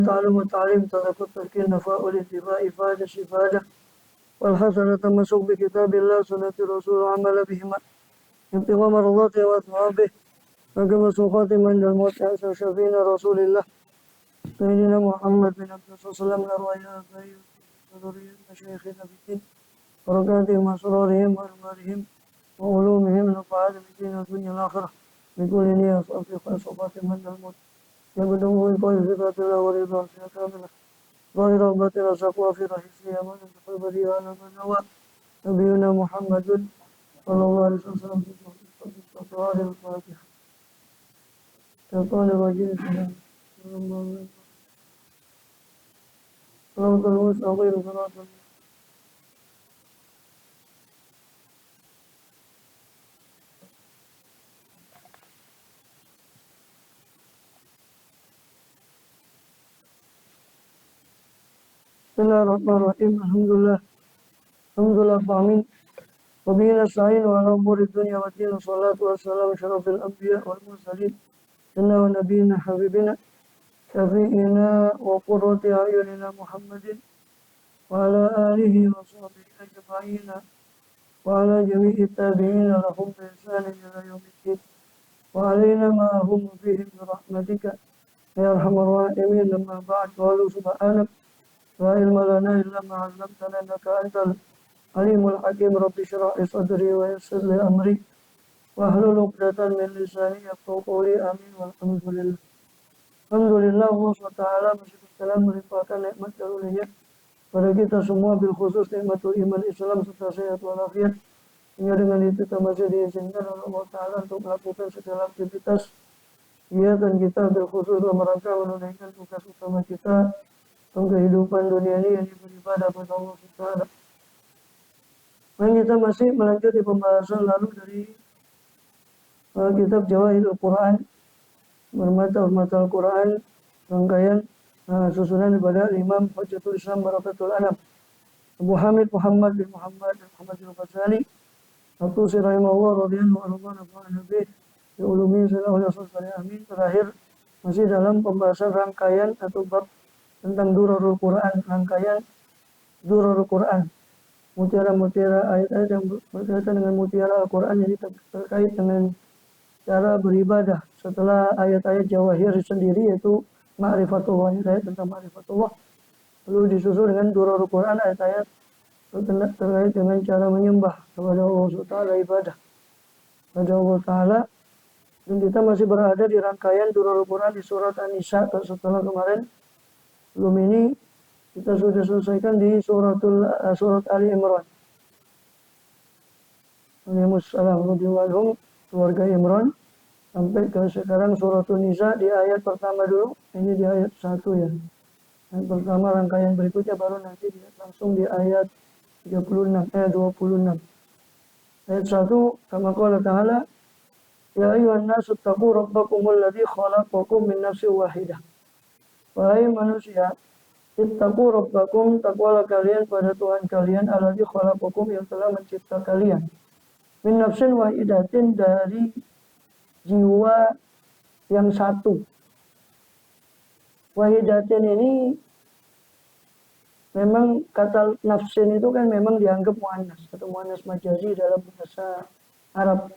تعلم وتعليم تذكر تذكير نفاء الانتفاء إفادة شفادة والحسنة تمسك بكتاب الله سنة الرسول عمل بهما ابتغاء مرضاته وثوابه وكما سوقات من الموت أحسن شفينا رسول الله سيدنا محمد بن عبد الله صلى الله عليه وسلم نروايا أبيه وذرية مشايخنا في الدين بركاتهم وأسرارهم وأنوارهم وعلومهم نفعات الدين والدنيا الآخرة بكل نية وصفة صفات من الموت يبدو من قول صفات الله ورضا كاملة ظاهرة وباطنة سقوى في رحيسها من الخبر على من هو نبينا محمد صلى الله عليه وسلم في صلاة الفاتحة كقول الرجل صلى الله عليه وسلم صراط المستقيم صراط بسم الله الرحمن الرحيم الحمد لله آمين وبه نستعين على أمور الدنيا والدين والصلاة والسلام شرف الأنبياء والمرسلين سيدنا ونبينا حبيبنا شفيعنا وقرة أعيننا محمد وعلى آله وصحبه أجمعين وعلى جميع التابعين لهم بإحسان إلى يوم الدين وعلينا ما هم فيهم برحمتك يا أرحم الراحمين. لما بعد قالوا سبحانك لا علم لنا إلا ما علمتنا إنك أنت العليم الحكيم. رب اشرح لي صدري ويسر لي أمري واحلل عقدة من لساني يفقهوا قولي آمين والحمد لله. Alhamdulillah Allah SWT masih melimpahkan nikmat karunia pada kita semua, bil khusus nikmatul iman Islam serta sehat walafiat, hingga dengan itu kita masih diizinkan oleh Allah Ta'ala untuk melakukan segala aktivitas kegiatan kita bil khusus dalam rangka menunaikan tugas utama kita dalam kehidupan dunia ini, yang beribadah pada Allah Ta'ala. Dan kita masih melanjut di pembahasan lalu dari kitab Jawahirul Quran, bermata Al-Quran, rangkaian susunan daripada Imam Hujjatul Islam Barakatul Anam Abu Hamid Muhammad bin Muhammad Al-Ghazali Abu Sirahimahullah radhiyallahu anhu nabi bi ulumi sallallahu alaihi amin. Terakhir masih dalam pembahasan rangkaian atau bab tentang Durarul Quran, rangkaian Durarul Quran, mutiara-mutiara ayat-ayat yang berkaitan dengan mutiara Al-Quran, jadi terkait dengan cara beribadah setelah ayat-ayat Jawahir sendiri, yaitu Ma'rifatullah, ayat tentang Ma'rifatullah, lalu disusul dengan Durarul Quran, ayat-ayat terkait dengan cara menyembah kepada Allah SWT, ibadah kepada Allah Ta'ala. Dan kita masih berada di rangkaian Durarul Quran di surat An-Nisa. Setelah kemarin, sebelum ini kita sudah selesaikan di surat Ali Imran. Alhamdulillah, keluarga Imran, sampai ke sekarang suratun Nisa di ayat pertama dulu. Ini di ayat 1 ya. Ayat pertama, rangkaian berikutnya baru nanti langsung di ayat 26. Ayat 1, kama qala ta'ala, ya ayyuhan nasu taqu rabbakumul ladzi khalaqakum min nafsin wahidah. Wahai manusia, ittaqu rabbakum, takwalah kalian pada Tuhan kalian, alladzi khalaqakum, yang telah mencipta kalian, min nafsin wahidatin, dari jiwa yang satu. Wahidatin ini memang kata nafsin itu kan memang dianggap muannas atau muannas majazi dalam bahasa Arab.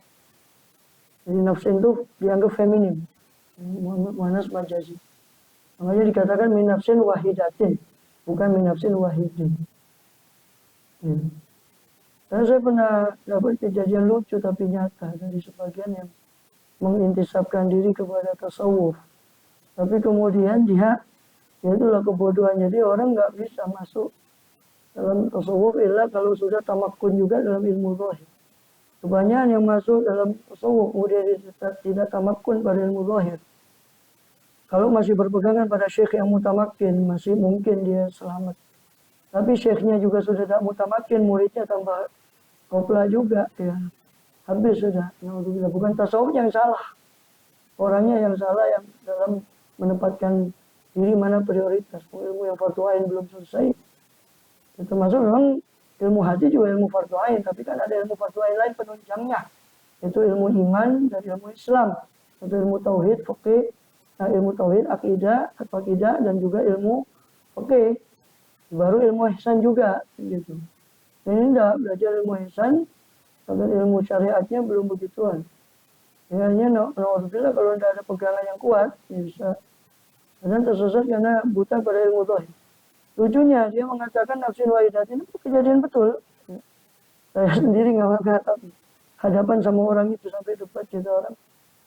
Jadi nafsin itu dianggap feminim, muannas majazi. Makanya dikatakan min nafsin wahidatin, bukan min nafsin wahidin. Karena saya pernah dapat kejadian lucu tapi nyata dari sebagian yang mengintisabkan diri kepada tasawuf, tapi kemudian dia, itulah kebodohan. Jadi orang nggak bisa masuk dalam tasawuf illa kalau sudah tamakkun juga dalam ilmu zahir. Kebanyakan yang masuk dalam tasawuf kemudian tidak tamakkun pada ilmu zahir. Kalau masih berpegangan pada syekh yang mutamakin, masih mungkin dia selamat. Tapi syekhnya juga sudah tak mutamakin, muridnya tambah kopla juga, ya. Habis sudah. Nah, bukan tasawuf yang salah, orangnya yang salah, yang dalam menempatkan diri mana prioritas. Ilmu yang fardu ain belum selesai, termasuk memang ilmu hati juga ilmu fardu ain, tapi kan ada ilmu fardu ain lain penunjangnya, yaitu ilmu iman dan ilmu Islam, atau ilmu tauhid, fikih, ilmu tauhid, akidah, dan juga ilmu oke, baru ilmu ihsan juga gitu. Ini enggak belajar ilmu ihsan, tapi ilmu syariatnya belum begituan. Hanya alhamdulillah kalau tidak ada pegangan yang kuat, ya bisa. Dan tersesat karena buta pada ilmu tauhid. Lucunya dia mengatakan nafsin wahidat ini kejadian betul. Saya sendiri nggak mengatakan hadapan sama orang itu sampai debat kita orang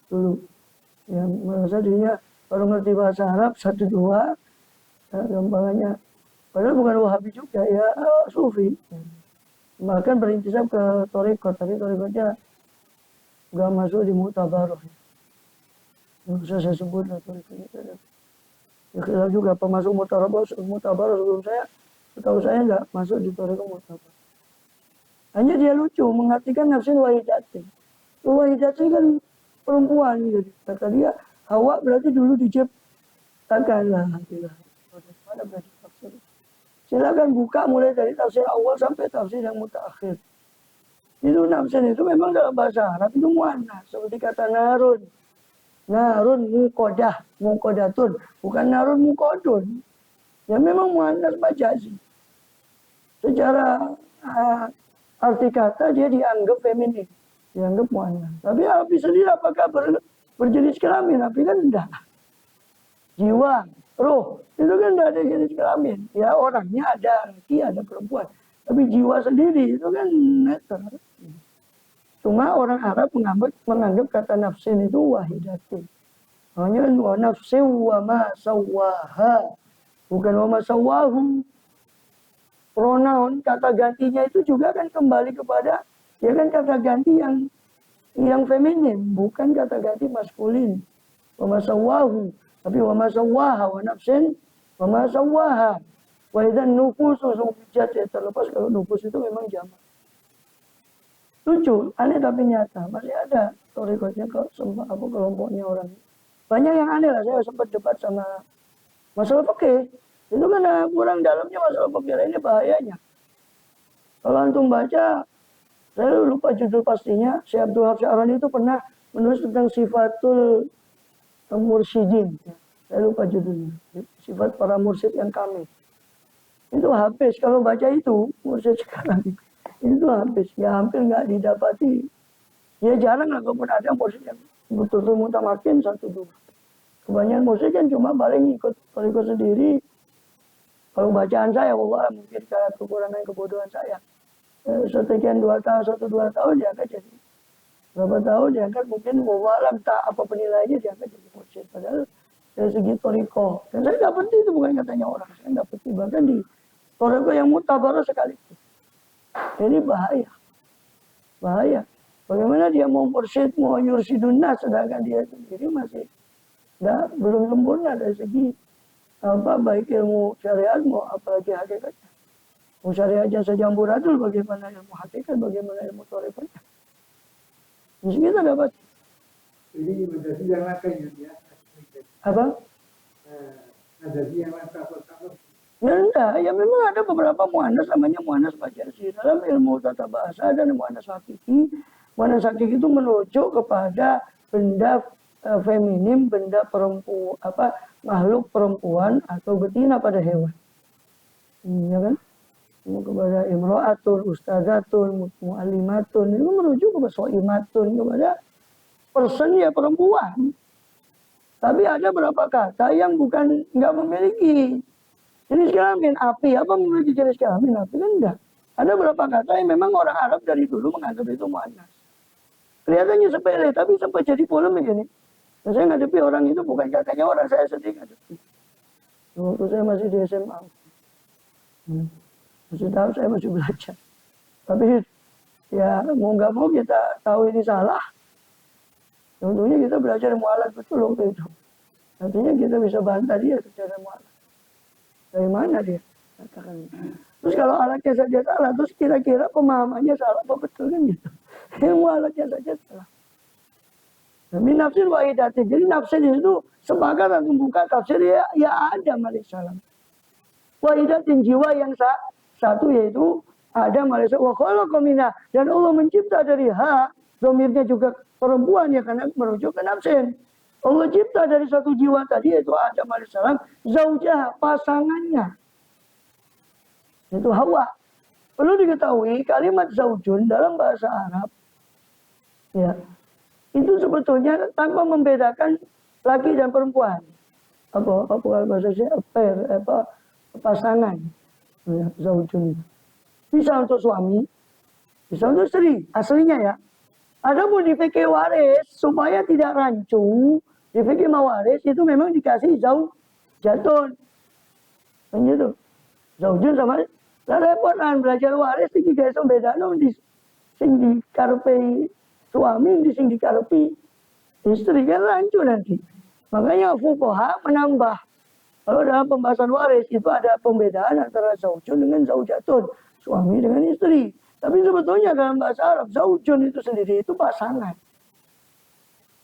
dulu yang merasa dirinya baru ngerti bahasa Arab 1-2 gampangannya, padahal bukan Wahabi juga ya, Sufi, bahkan berintisab ke Thariqat, tapi Thariqatnya nggak masuk di Mu'tabarah. Yang bisa saya sebut lah Thariqatnya ya, khilaf juga pemasuk Mu'tabarah sebelum saya, setahu saya nggak masuk di Thariqat Mu'tabarah. Hanya dia lucu mengartikan nafsin wahidatin. Wahidatin kan perempuan gitu. Kata dia, Hawa berarti dulu diciptakan lah. Mana berarti tafsir? Silakan buka mulai dari tafsir awal sampai tafsir yang mutaakhir. Itu nafsin itu memang dalam bahasa Arab itu muannas, seperti kata narun. Narun muqadatun, bukan narun muqadun. Ya memang muannas majazi. Secara arti kata dia dianggap feminin, dianggap muannas. Tapi api sendiri apakah berjenis kelamin? Api kan enggak. Jiwa, roh, itu kan enggak ada jenis kelamin. Ya orangnya ada laki, ada perempuan. Tapi jiwa sendiri itu kan neter. Cuma orang Arab menganggap kata nafsin itu wahidatin. Hanya wa nafsin wa ma sawwaha, bukan wa ma sawwahu. Pronoun kata gantinya itu juga kan kembali kepada ya kan kata ganti yang feminin, bukan kata ganti maskulin. Wa ma sawwahu, tapi wa ma sawwaha wa nafsin wa ma sawwaha. Wa idzan nufusu suwijat, ya terlepas kalau nufus itu memang jamak. Lucu, aneh tapi nyata. Masih ada thariqatnya kok kelompoknya orang. Banyak yang aneh lah, saya sempat debat sama masalah fikih. Itu kan kurang dalamnya masalah fikih, ini bahayanya. Kalau antum baca, saya lupa judul pastinya, Syekh Abdul Wahab Sya'rani itu pernah menulis tentang sifatul mursyidin. Saya lupa judulnya. Sifat para mursyid yang kamil. Itu habis kalau baca itu, mursyid sekarang itu habis, ya hampir nggak didapati. Ya jarang lah kalau ada mursyid yang betul-betul mutamakin 1-2. Kebanyakan mursyid kan cuma paling ikut sendiri. Kalau bacaan saya, Allah mungkin saya kekurangan kebodohan saya. Sekian 2 tahun, 1-2 tahun diangkat jadi. Berapa tahun diangkat mungkin Allah tak apa penilaiannya diangkat jadi mursyid. Padahal dari segi toriko. Dan saya dapat itu bukan katanya orang. Saya dapat bahkan di toriko yang mutabarah sekalipun. Ini bahaya. Bahaya. Bagaimana dia mau mursyid, mau yursidun nas, sedangkan dia sendiri masih belum sempurna dari segi baik ilmu syariat mau apalagi hakikatnya. Mau syariatnya saja amburadul, bagaimana ilmu hakikat, bagaimana ilmu thariqatnya. Mesti kita dapat. Jadi menjadi yang lain ya. Apa? Menjadi yang lain takut. Ya enggak, ya memang ada beberapa muannas namanya muannas majazi. Dalam ilmu tata bahasa ada muannas hakiki. Muannas hakiki itu merujuk kepada benda feminim, benda perempuan, makhluk perempuan atau betina pada hewan. Ya kan? Kepada imro'atun, ustazatun, mu'alimatun, itu merujuk kepada so'imatun, kepada person ya perempuan. Tapi ada beberapa kata yang bukan nggak memiliki jenis kelamin. Api apa memiliki jenis kelamin? Api kan enggak. Ada beberapa kata yang memang orang Arab dari dulu menganggap itu muannas. Kelihatannya sepele, tapi sampai jadi polemik ini. Dan saya ngadepi orang itu bukan katanya orang, saya sendiri ngadepi. Waktu saya masih di SMA. Masih tahu saya masih belajar. Tapi ya mau nggak mau kita tahu ini salah. Tentunya kita belajar mu'alat betul waktu itu. Nantinya kita bisa bantah dia secara mu'alat. Dari mana dia? Katakan. Terus kalau alatnya saja salah, terus kira-kira pemahamannya salah apa betul kan gitu. Ilmu alatnya saja salah. Tapi nafsin wahidatin. Jadi nafsin itu sepakat untuk buka tafsir ya Adam alaihissalam. Wahidatin, jiwa yang satu yaitu Adam alaihissalam. Wa khalaqa minha, dan Allah mencipta dari domirnya juga perempuan ya karena merujuk ke nafsin. Allah cipta dari satu jiwa tadi yaitu Adam alaihissalam, zaujah, pasangannya. Itu Hawa. Perlu diketahui kalimat zaujun dalam bahasa Arab ya, itu sebetulnya tanpa membedakan laki dan perempuan. Apa bahasa saya pasangan. Ya, zaujun. Bisa untuk suami, bisa untuk istri, aslinya ya. Adapun di fikih waris supaya tidak rancu, di fikih mawaris itu memang dikasih zaujatun. Kan gitu. Zaujun sama lah repotan belajar waris iki guys bedano di sing dikarepe suami di sing dikarepi istri kan rancu nanti. Makanya fuqaha menambah kalau dalam pembahasan waris itu ada pembedaan antara zaujun dengan zaujatun, suami dengan istri. Tapi sebetulnya dalam bahasa Arab zaujun itu sendiri itu pasangan.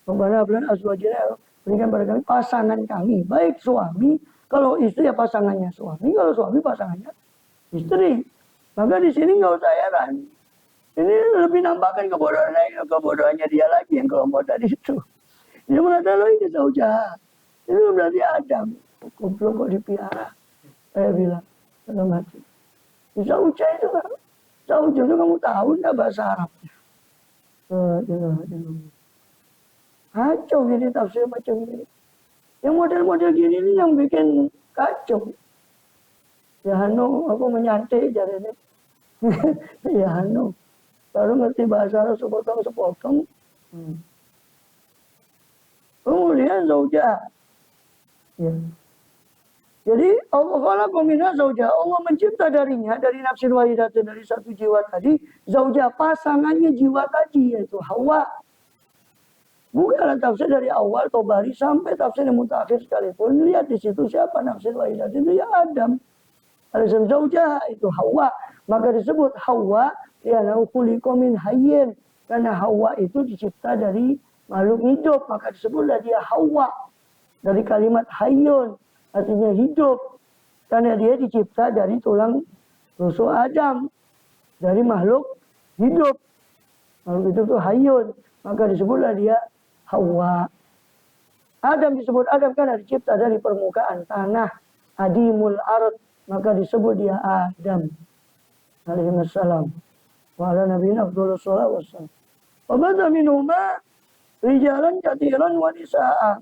Rabbana bilan azwajina berikan pada kami pasangan kami, baik suami, kalau istri ya pasangannya suami, kalau suami pasangannya istri. Maka di sini nggak usah heran. Ini lebih nampakkan kebodohannya dia lagi yang kelompok tadi itu. Dia mengatakan lo ini zaujah. Ini berarti Adam. Goblok kok dipiara. Saya bilang dalam hati. Zaujah itu kan. Zaujah itu kamu tahu nggak bahasa Arabnya? Kacau gini tafsir macam ini. Yang model-model gini ini yang bikin kacau. Ya Hano, aku menyantai jadi ini. Ya Hano, baru ngerti bahasa Arab sepotong. Kemudian zaujah. Ya. Jadi Allah khalaqa minha zaujah. Allah mencipta darinya dari nafsin wahidatin dari satu jiwa tadi, zaujah pasangannya jiwa tadi yaitu Hawa. Bukanlah tafsir dari awal Tobari sampai tafsir yang mutakhir sekalipun. Lihat di situ siapa nafsin wahidatin itu ya Adam. Alaihissalam zaujah itu Hawa. Maka disebut Hawa ya khuliqa min hayyin. Karena Hawa itu dicipta dari makhluk hidup, maka disebutlah dia Hawa. Dari kalimat hayyun, artinya hidup. Karena dia dicipta dari tulang rusuk Adam. Dari makhluk hidup. Makhluk hidup itu hayyun. Maka disebutlah dia Hawa. Adam disebut Adam karena dicipta dari permukaan tanah. Adimul ard. Maka disebut dia Adam. Alaihissalam. Wa ala nabiyina afdhalus shalawat wassalam. Wa bada minhuma rijalan katsiran wa nisaa.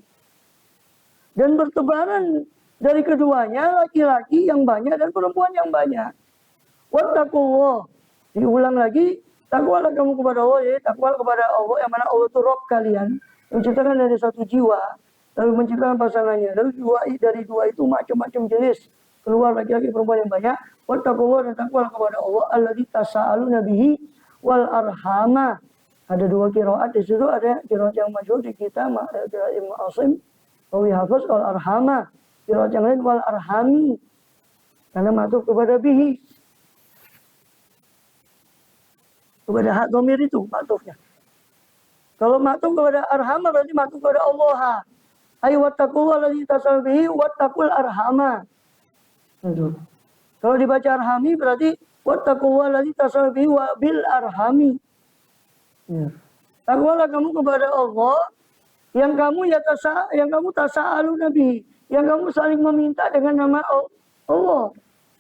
Dan bertebaran dari keduanya laki-laki yang banyak dan perempuan yang banyak. Wattaqullah. Diulang lagi, takwalah kamu kepada Allah, ya, takwalah kepada Allah yang mana Allah itu Rabb kalian, menciptakan dari satu jiwa, lalu menciptakan pasangannya. Lalu dari dua itu macam-macam jenis. Keluar laki-laki perempuan yang banyak. Wattaqullah dan takwalah kepada Allah alladzi tasaaluna bihi wal arhama. Ada dua qiraat di situ, ada qiraat yang masyhur di kita, qiraat Ibnu Asim. Rawi hafaz wal arhama. Qiraat yang lain wal arhami. Karena matuf kepada bihi. Kepada hak dhamir itu matufnya. Kalau matuf kepada arhama berarti matuf kepada Allah. Ay wattaqullah alladzi tasal bihi wattaqul arhama. Itu. Kalau dibaca arhami berarti wattaqullah alladzi tasal bihi wa bil arhami. Ya. Takwalah kamu kepada Allah yang kamu tasa'alu nabi, yang kamu saling meminta dengan nama Allah.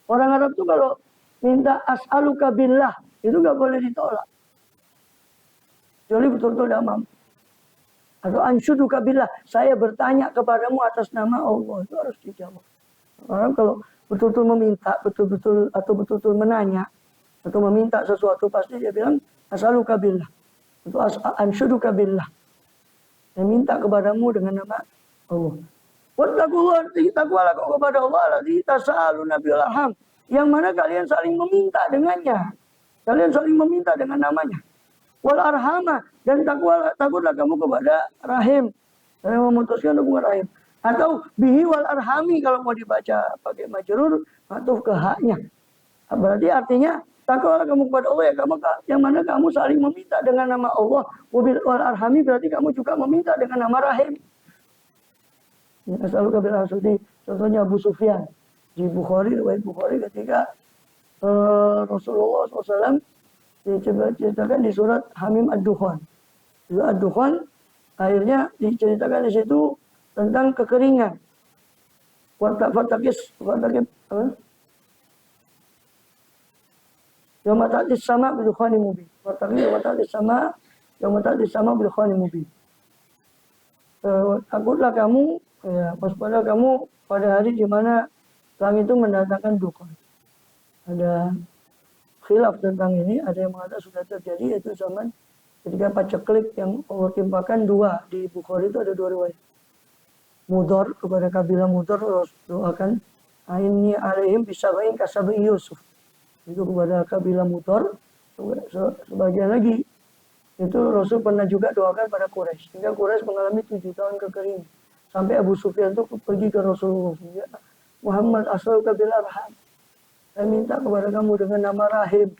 Orang Arab itu kalau minta as'aluka billah itu nggak boleh ditolak. Jadi betul-betul tidak mampu. Atau anshuduka billah, saya bertanya kepadamu atas nama Allah, itu harus dijawab. Orang kalau betul-betul meminta, betul-betul menanya atau meminta sesuatu pasti dia bilang as'aluka billah. Itu anshuduka billah. Saya minta kepadamu dengan nama Allah. Wattaqullah, takwalah kepada Allah alladzi tasaaluna bil arham, yang mana kalian saling meminta dengannya. Kalian saling meminta dengan namanya. Wal arhama, dan takutlah kamu kepada rahim. Karena memutuskan hubungan rahim. Atau bihi wal arhami kalau mau dibaca pakai majrur, matuf ke haknya. Berarti artinya takwalah kamu kepada Allah yang mana kamu saling meminta dengan nama Allah. Wal arhami berarti kamu juga meminta dengan nama rahim. Asal kabil asudi. Contohnya Abu Sufyan di Bukhari, riwayat Bukhari ketika Rasulullah SAW diceritakan di surat Hamim Ad-Dukhan. Ad-Dukhan Akhirnya diceritakan di situ tentang kekeringan. Fatakis apa? Yauma ta'tis sama bil khani mubin. Fatakis yauma ta'tis sama bil khani mubin. Takutlah kamu, ya, waspada kamu pada hari di mana langit itu mendatangkan dukhan. Ada khilaf tentang ini, ada yang mengatakan sudah terjadi, yaitu zaman ketika paceklik yang Allah timpakan dua. Di Bukhari itu ada dua riwayat. Mudor, kepada kabilah Mudor, Rasul doakan aini alaihim bisabain kasabi Yusuf. Itu kepada kabilah Mudor. Sebagian lagi itu Rasul pernah juga doakan pada Quraisy. Hingga Quraisy mengalami 7 tahun kekeringan. Sampai Abu Sufyan itu pergi ke Rasulullah. Ya, Muhammad as'aluka bil arham. Saya minta kepada kamu dengan nama rahim.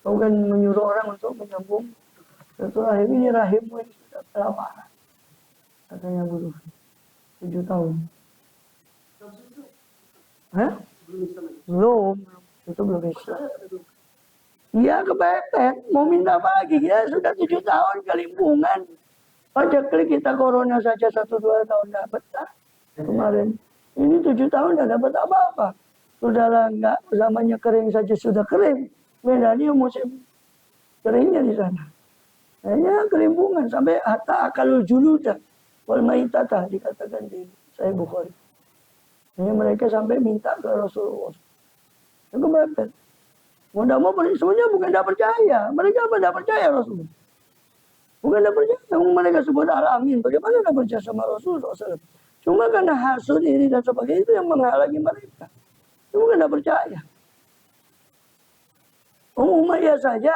Kau kan menyuruh orang untuk menyambung satu rahim. Ini rahimmu ini sudah kelaparan. Katanya Abu Sufyan. 7 tahun. Hah? Belum. Itu belum Islam. Dia kepepet, mau minta apa lagi? Ya sudah 7 tahun kelimpungan. Paceklik kita corona saja 1-2 tahun dapat. Kemarin. Ini 7 tahun tidak dapat apa-apa. Sudahlah enggak, zamannya kering saja sudah kering. Bedanya musim keringnya di sana. Hanya kelimpungan sampai hatta akalul juludah wal maitata dikatakan di Sahih Bukhari. Hanya mereka sampai minta ke Rasulullah. Itu kepepet. Mau tidak mau semuanya bukan tidak percaya. Mereka apa tidak percaya Rasul? Bukan tidak percaya. Mereka sebut alamin. Bagaimana tidak percaya sama Rasulullah SAW? Cuma karena hasud ini dan sebagainya itu yang menghalangi mereka. Itu bukan tidak percaya. Umayyah saja.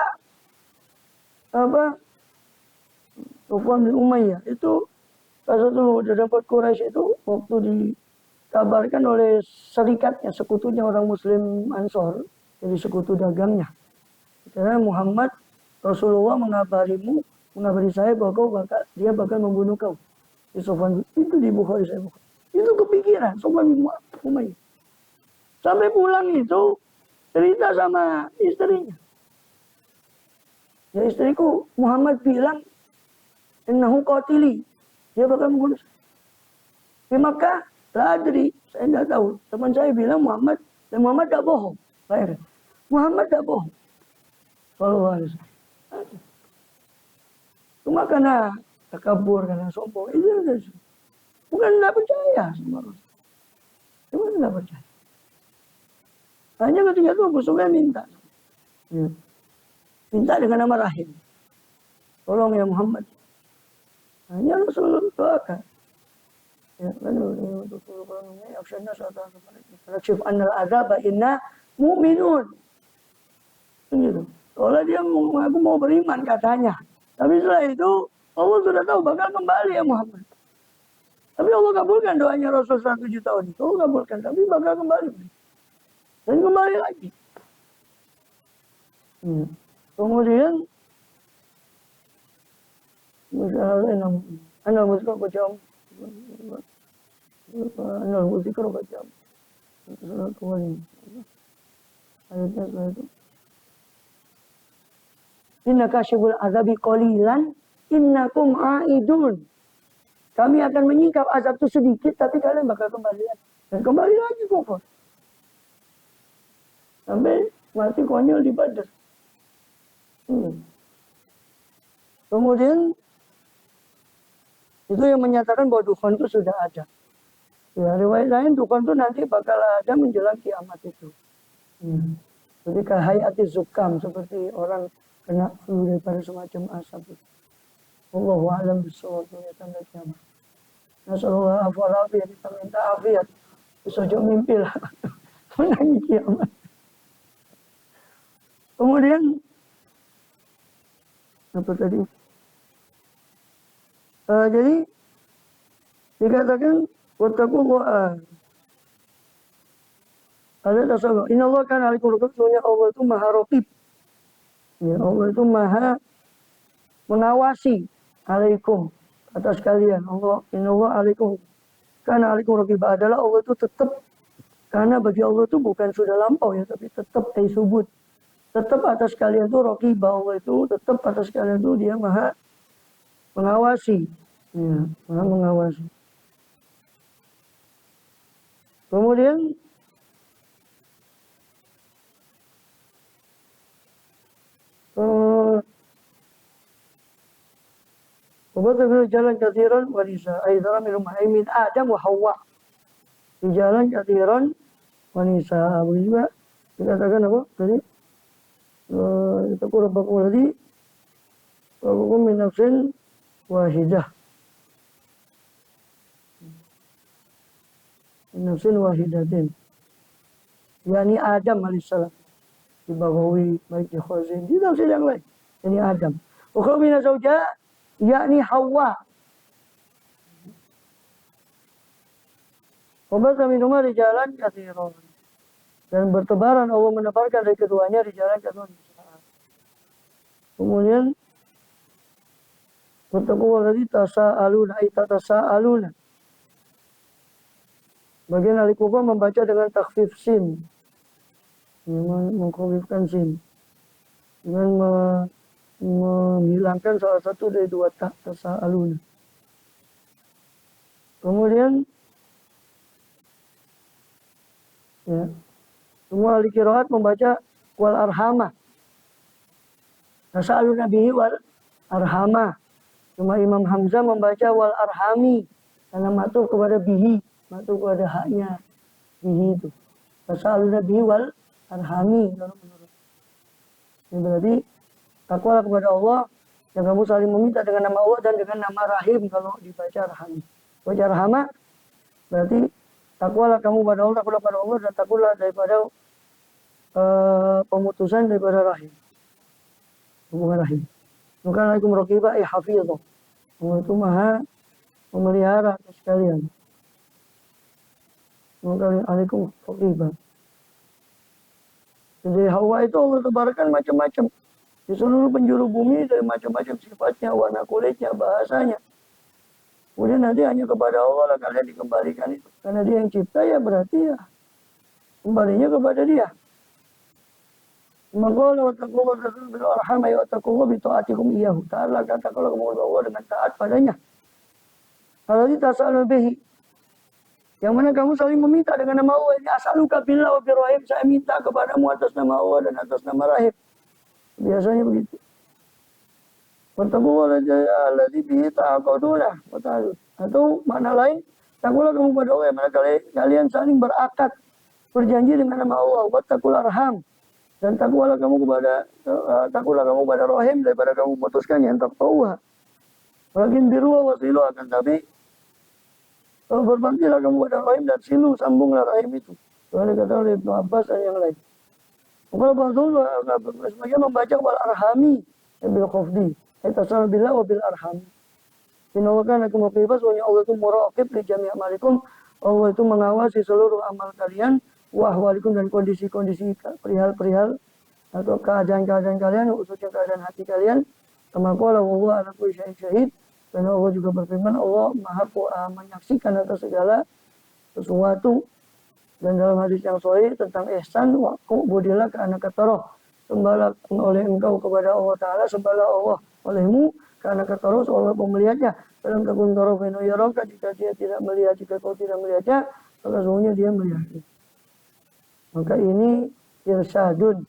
Sufyan bin Umayyah. Itu salah satu dapat Quraisy itu waktu dikabarkan oleh serikatnya, sekutunya orang Muslim Ansor. Jadi sekutu dagangnya. Karena Muhammad Rasulullah mengabari saya bahwa dia bakal membunuh kau. Itu di Bukhari saya buka. Itu kepikiran Sufyan bin Umayyah. Sampai pulang itu cerita sama istrinya. Ya istriku, Muhammad bilang innahu qatili. Dia bakal membunuh saya. Di Makkah, la adri, saya tidak tahu. Teman saya bilang Muhammad tidak bohong. Baik. Muhammad tidak bohong. Sallallahu alaihi wasallam. Cuma karena takabur, karena sombong. Itu bukan tidak percaya sama Rasul. Cuma tidak percaya. Hanya ketika itu Abu Sufyan minta. Ya. Minta dengan nama rahim. Tolong ya Muhammad. Hanya Rasul doakan. Ya, lalu untuk aksana sahabat rakshif annal azaba inna mu'minun. Gitu. Soalnya dia aku mau beriman katanya. Tapi setelah itu Allah sudah tahu bakal kembali ya Muhammad. Tapi Allah kabulkan doanya Rasul 107 tahun itu. Allah kabulkan, tapi bakal kembali. Dan kembali lagi. Kemudian Anal musikal kacau. Anal musikal kacau. Ayatnya setelah itu. Inna kasyibul azabi qalilan innakum aidun. Kami akan menyingkap azab itu sedikit, tapi kalian bakal kembali lagi. Dan kembali lagi kufur. Sampai mati konyol di Badar. Kemudian itu yang menyatakan bahwa dukhan itu sudah ada. Ya, riwayat lain dukhan itu nanti bakal ada menjelang kiamat itu. Jadi kahayati zukam, seperti orang kena flu daripada semacam asap itu. Wallahu a'lam bishawab, ya tanda kiamat. Nasallallahu alaihi wasallam, kita minta afiat. Besok mimpi lah. Menangi kiamat. Kemudian apa tadi? Jadi dikatakan wattaqullah. Ada tasawuf. Innallaha kana alikum raqib. Allah itu maha raqib. Ya, Allah itu maha mengawasi alaikum atas kalian. Innallaha alaikum. Kana alikum raqib adalah Allah itu tetap, karena bagi Allah itu bukan sudah lampau ya, tapi tetap subut. Tetap atas kalian itu raqib. Allah itu tetap atas kalian itu dia maha mengawasi. Ya, maha mengawasi. Kemudian وبث في رجالا كثيرا ونساء أيضا منهم من آدم وحواء رجالا كثيرا ونساء. Begitu juga dikatakan apa tadi? Taqul rabbakum alladzi khalaqakum min nafsin wahidah. Min nafsin wahidatin. Yani Adam alaihissalam. Di Baghawi, baik di Khazin, di tafsir yang lain. Yani Adam. Wa khalaqa minha zawjaha yakni Hawa. Wabatha minhuma rijalan katsiran. Dan bertebaran Allah menebarkan dari keduanya rijalan katsiran. Kemudian wattaqulladzi tasaaluna ay tatasaaluna. Bagian Al-Kufa membaca dengan takhfif sin. Mengkhafifkan sin. Dengan menghilangkan salah satu dari dua tasaaluna. Kemudian ya, semua ahli qiraat membaca wal arhamah. Tasaaluna bihi wal arhamah. Cuma Imam Hamzah membaca wal arhami karena maktub kepada bihi, maktub kepada haknya bihi itu. Tasaaluna bihi wal arhami. Ini berarti takwalah kepada Allah yang kamu saling meminta dengan nama Allah dan dengan nama Rahim kalau dibaca Rahami. Baca Rahama berarti takwalah kamu pada Allah, takwalah pada Allah dan takwalah daripada pemutusan daripada Rahim. Hubungan Rahim. Bukan alaikum raqibah hafizah. Allah itu maha memelihara sekalian. Bukan alaikum raqibah. Jadi Hawa itu Allah tebarkan macam-macam. Di seluruh penjuru bumi dari macam-macam sifatnya, warna kulitnya, bahasanya. Kemudian nanti hanya kepada Allah lah kalian dikembalikan itu. Karena dia yang cipta ya berarti ya kembalinya kepada dia. Maka wa taqullah bil arham ya taqullah bi taatikum iyyahu. Ta'ala katakanlah kamu Allah dengan taat padanya. Kalau tasalu bihi. Yang mana kamu saling meminta dengan nama Allah ini as'aluka billah wa birrahim, saya minta kepadamu atas nama Allah dan atas nama Rahim. Biasanya begitu. Wattaqullah alladzi bihi ta'aqaduna wa ta'alun. Atau makna lain, takutlah kamu pada Allah yang mana kalian saling berakad berjanji dengan nama Allah. Wattaqul arham. Dan takutlah kamu kepada Rahim daripada kamu memutuskannya yang taqwa. Walakin birru wa silu akan tapi berbaktilah kamu pada Rahim dan silu sambunglah Rahim itu. Soalnya kata oleh Ibnu Abbas dan yang lain. Kalau ba'dul sebagian membaca wal arhami bil khafdi. Tasawwur billah wa bil arham. Inna Allah kana lakum raqibah, soalnya Allah itu muraqib li jami' amalikum. Allah itu mengawasi seluruh amal kalian wa ahwalikum dan kondisi-kondisi perihal-perihal atau keadaan-keadaan kalian, khususnya keadaan hati kalian. Kama qala wa ala kulli syai'in syahid. Dan Allah juga berfirman, Allah Maha menyaksikan atas segala sesuatu. Dan dalam hadis yang sahih tentang ihsan, waqu budilah ke anak kataroh. Sembahlah oleh engkau kepada Allah Ta'ala, sembahlah Allah olehmu karena kata Allah melihatnya. Dalam takun tarof inu yaroka, jika dia tidak melihat, jika kau tidak melihatnya, maka sesungguhnya dia melihatnya. Maka ini irsyadun,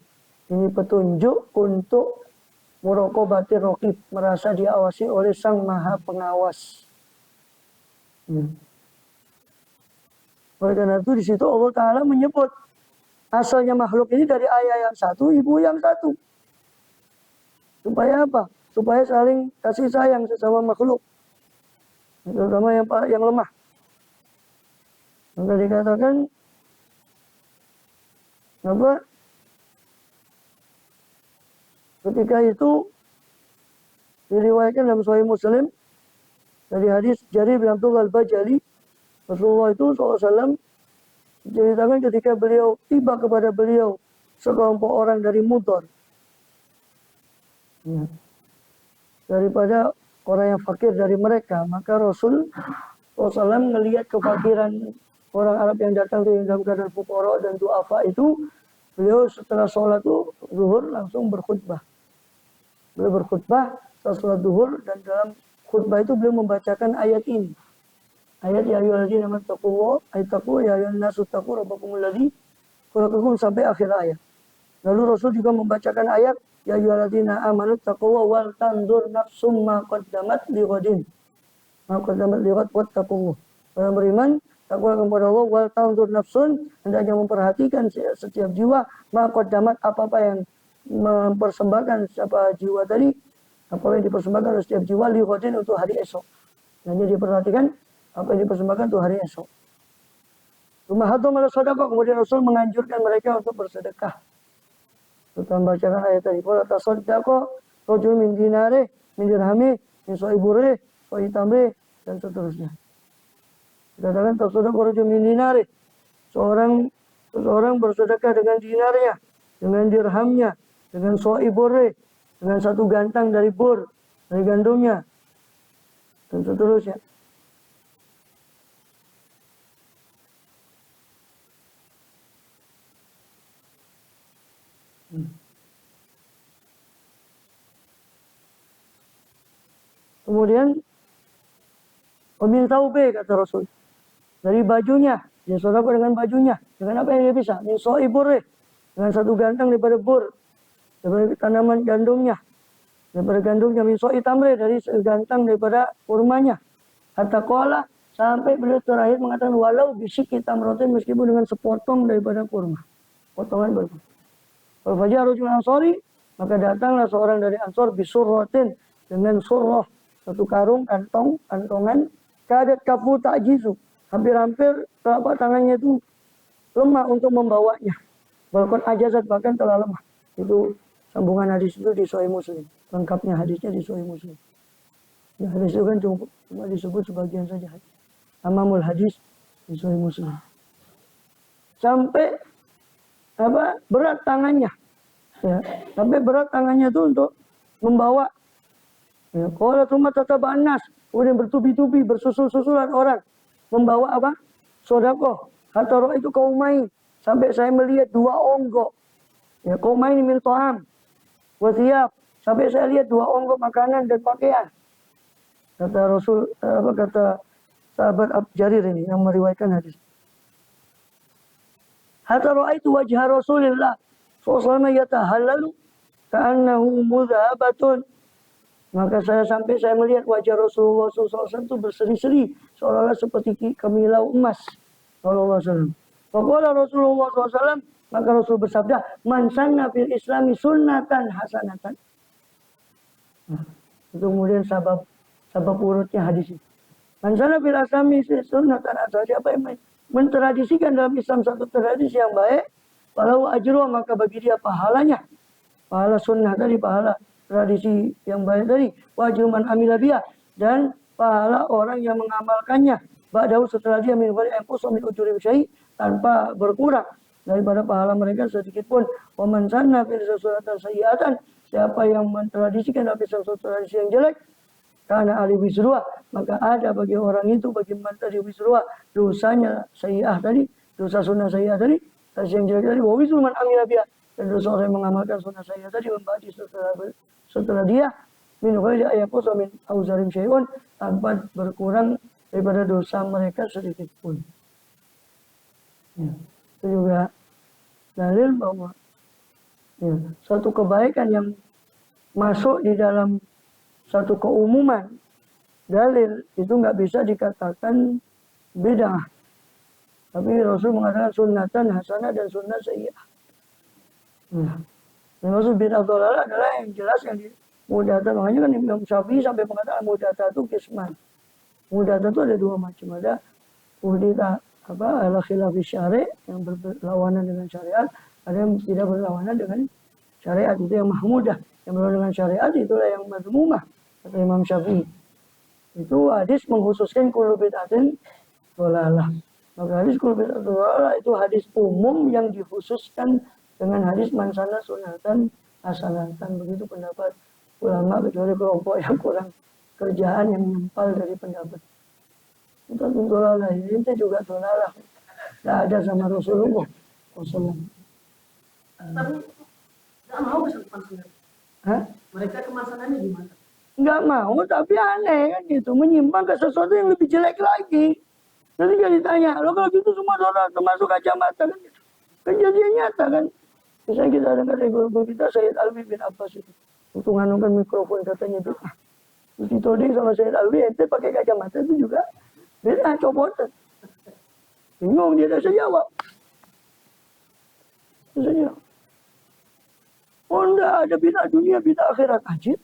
ini petunjuk untuk muraqabatir raqib, merasa diawasi oleh Sang Maha Pengawas. Oleh karena itu di situ Allah Ta'ala menyebut asalnya makhluk ini dari ayah yang satu, ibu yang satu. Supaya apa? Supaya saling kasih sayang sesama makhluk. Terutama yang lemah. Maka dikatakan apa? Ketika itu diriwayatkan dalam Sahih Muslim dari hadis Jarir bin Abdullah Al-Bajali, Rasulullah itu SAW diceritakan ketika beliau tiba kepada beliau sekelompok orang dari Mudar. Ya. Daripada orang yang fakir dari mereka, maka Rasul SAW melihat kefakiran orang Arab yang datang itu dalam keadaan fuqara dan du'afa itu, beliau setelah sholat zuhur langsung berkhutbah. Beliau berkhutbah setelah sholat zuhur dan dalam khutbah itu beliau membacakan ayat ini. Ayat ya ayyuhalladzina amanu taqullah, ayat taqwa ya ayyuhan nasu taqu rabbakumul ladzi khalaqakum sampai akhir ayat. Lalu Rasul juga membacakan ayat ya ayyuhalladzina amanu taqullah wal tanzur nafsum ma qaddamat lighadin. Ma qaddamat lighad wattaqullah. Orang beriman takwa kepada Allah wal tanzur nafsun, hendaknya memperhatikan setiap jiwa ma qaddamat apa-apa yang mempersembahkan siapa jiwa tadi, apa yang dipersembahkan oleh setiap jiwa lighadin untuk hari esok. Hanya diperhatikan apa yang dipersembahkan untuk hari esok. Rumah hatum ala sedekah, kemudian Rasul menganjurkan mereka untuk bersedekah. Kita membacakan ayat tadi. Wala tasaddaqo rajul min dinare, min dirhami, min soibure, soitamre, dan seterusnya. Dikatakan tasaddaqo rajul min dinare. Seseorang bersedekah dengan dinarnya, dengan dirhamnya, dengan soibure, dengan satu gantang dari bur, dari gandumnya, dan seterusnya. Kemudian meminta ube kata Rasul dari bajunya, dia sedekah dengan bajunya, dengan apa yang dia bisa, min soibure, dengan satu gantang daripada bur, daripada tanaman gandumnya, min soitamre, dari segantang daripada kurmanya. Hatta qala, sampai beliau terakhir mengatakan walau bisiki tamrotin, meskipun dengan sepotong daripada kurma, potongan berkurma. Kalau fajar rajul ansori, maka datanglah seorang dari Ansor bisurrotin, dengan surroh, satu karung, kantongan, kadat kafu ta'jizu, hampir-hampir telapak tangannya itu lemah untuk membawanya. Bahkan ajazat, bahkan telah lemah. Itu sambungan hadis itu di Sahih Muslim. Lengkapnya hadisnya di Sahih Muslim. Ya, hadis itu kan cuma disebut sebagian saja. Amamul hadis di Sahih Muslim. Sampai berat tangannya. Ya, sampai berat tangannya itu untuk membawa. Ya, kalau cuma tataba'an nas, kemudian bertubi-tubi, bersusul-susulan orang membawa apa? Sedekah. Kata roh itu kaumain, sampai saya melihat dua onggok. Ya, kaumain min ta'am wa thiyab, sampai saya lihat dua onggok makanan dan pakaian. Kata Rasul, kata sahabat Jarir ini yang meriwayatkan hadis. Hatta ra'aitu wajha Rasulillah sallallahu alaihi wasallam yatahallalu ka'annahu mudhabatun. Maka sampai saya melihat wajah Rasulullah SAW itu berseri-seri, seolah-olah seperti kemilau emas. Sallallahu alaihi wasallam. Faqala Rasulullah SAW, maka Rasul bersabda, man sanna fil islami sunnatan hasanatan. Nah, itu kemudian sabab urutnya hadis ini. Man sanna fil islami sunnatan hasanatan. Siapa yang mentradisikan dalam Islam satu tradisi yang baik, walau ajruh, maka bagi dia pahalanya. Pahala sunnah tadi, pahala tradisi yang baik tadi, wajib man amila biha, dan pahala orang yang mengamalkannya ba'dahu, setelah dia min ghairi anqus min ujuri syai', tanpa berkurang daripada pahala mereka sedikit pun. Wa man sanna fil sunnatan sayyi'atan, siapa yang mentradisikan dalam suatu tradisi yang jelek, karena ahli wisruah, maka ada bagi orang itu, bagi man tadi wisruah, dosanya sayyi'ah tadi, dosa sunnah sayyi'ah tadi, tradisi yang jelek tadi, wa wisru man amila biha, dan dosa orang yang mengamalkan sunnah sayyi'ah tadi membadi setelah dia min ghairi ayaqus min auzarim syai'un, tanpa berkurang daripada dosa mereka sedikit pun. Ya, itu juga dalil bahwa ya, suatu kebaikan yang masuk di dalam satu keumuman dalil itu nggak bisa dikatakan bid'ah. Tapi Rasul mengatakan sunnatan hasanah dan sunnah sayyi'ah. Yang maksud bid'ah dhalalah adalah yang jelas yang mudata. Makanya kan Imam Syafi'i sampai mengatakan mudata itu kisman. Mudata itu ada dua macam. Ada mudata ala khilafi syari' yang berlawanan dengan syariat. Ada yang tidak berlawanan dengan syariat, itu yang mahmudah. Yang berlawanan dengan syariat itulah yang madhmumah, kata Imam Syafi'i. Itu hadis mengkhususkan kullu bid'atin dhalalah. Maka hadis kullu bid'atin dhalalah itu hadis umum yang dikhususkan dengan hadis mansana sunatan hasanatan. Begitu pendapat ulama, kecuali kelompok yang kurang kerjaan yang menyempal dari pendapat. Itu dhalalah, ini juga dhalalah. Tidak ada sama Rasulullah SAW. Tapi tidak mau kesempatan sendiri. Hah? Mereka kemasanannya gimana? nggak mau, tapi aneh kan gitu, menyimpang ke sesuatu yang lebih jelek lagi. Nanti jadi tanya, lo kalau gitu semua dosa termasuk kacamata kan gitu. Kejadian nyata kan. Misalnya kita dengar dari guru kita Sayyid Alwi bin Abbas itu. Untuk nganukan mikrofon katanya bid'ah. Terus ditoding sama Sayyid Alwi, ente pakai kacamata itu juga bid'ah, copotan. Bingung dia dah jawab. Misalnya, oh enggak ada bid'ah dunia, bid'ah akhirat ajib.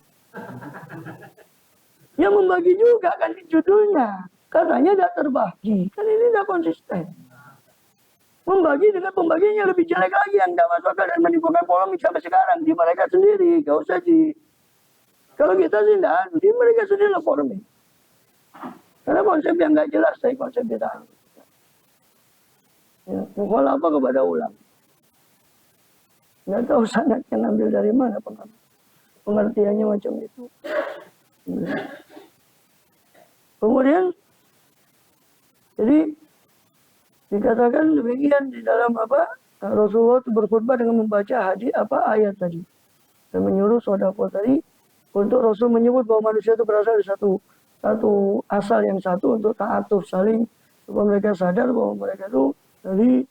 Ya membagi juga kan di judulnya. Katanya tidak terbagi. Kan ini tidak konsisten. Membagi dengan pembagian yang lebih jelek lagi yang tidak masuk akal dan menimbulkan polemik sampai sekarang di mereka sendiri. Gak usah di. Kalau kita sih tidak, di mereka sendiri lah polemik. Karena konsep yang nggak jelas, saya konsep bid'ah. Ya, mukhalafah kepada ulama. Nggak tahu sanadnya ngambil dari mana pengertiannya macam itu. Kemudian, jadi dikatakan demikian di dalam apa? Rasulullah itu berkhutbah dengan membaca hadis ayat tadi dan menyuruh sedekah tadi untuk Rasul menyebut bahwa manusia itu berasal dari satu asal yang satu untuk ta'atuf saling supaya mereka sadar bahwa mereka itu dari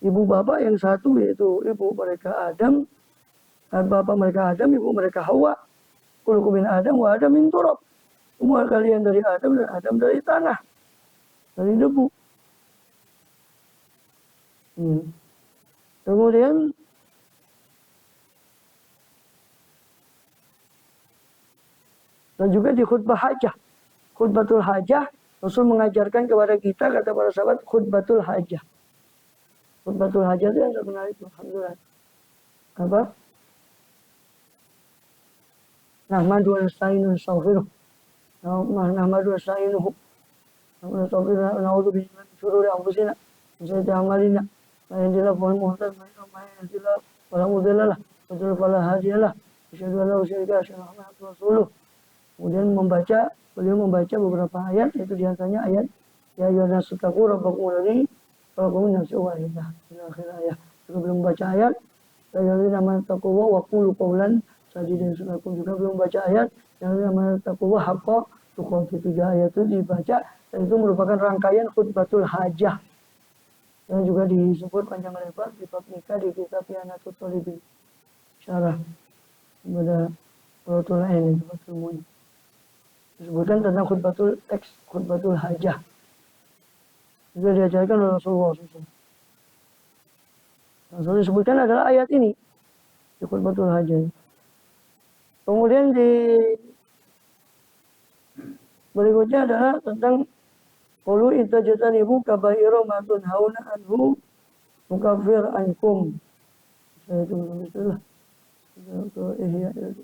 ibu bapak yang satu yaitu ibu mereka Adam, bapak mereka Adam, ibu mereka Hawa. Kullukum min Adam wa Adam min turab. Semua kalian dari Adam dan Adam dari tanah, dari debu. Kemudian dan juga di khutbah hajah, khutbatul hajah, Rasul mengajarkan kepada kita, kata para sahabat, khutbatul hajah. Khutbatul hajah itu yang terkenal itu, alhamdulillah. Apa? Nahmadu wa nasta'inu wa nastaghfiruh. Nahmadu wa nasta'inuhu. Nastaghfiruh, na'udzu billahi min syururi anfusina wa sayyiati a'malina. Man yahdihillahu fa huwal muhtadi wa man yudlil fala mudilla lahu wa fala hadiya lahu. Asyhadu an la ilaha illallah wa asyhadu anna Muhammadan rasulullah. Kemudian beliau membaca beberapa ayat, yaitu diantaranya ayat ya ayyuhan nasu taqu rabbakum alladzi khalaqakum min nafsin wahidah. Ila akhir ayat. Juga belum membaca ayat ya ayyuhalladzina amanu taqullaha wa qulu qawlan sadidan. Juga belum membaca ayat ya ayyuhalladzina amanu taqullaha haqqa tuqatih. 3 ayat itu dibaca dan itu merupakan rangkaian khutbatul hajah yang juga disebut panjang lebar di bab nikah di kitab Yanatul Talibin syarah kepada Qurratul Ain itu ilmunya. Disebutkan tentang khutbatul hajah. Juga diajarkan oleh Rasulullah SAW. Rasul disebutkan adalah ayat ini di khutbatul hajah. Kemudian di berikutnya adalah tentang qulu itajtanibu kaba'ira ma tunhauna anhu nukaffir ankum. Saya itu belum istilah. Itu ihya itu.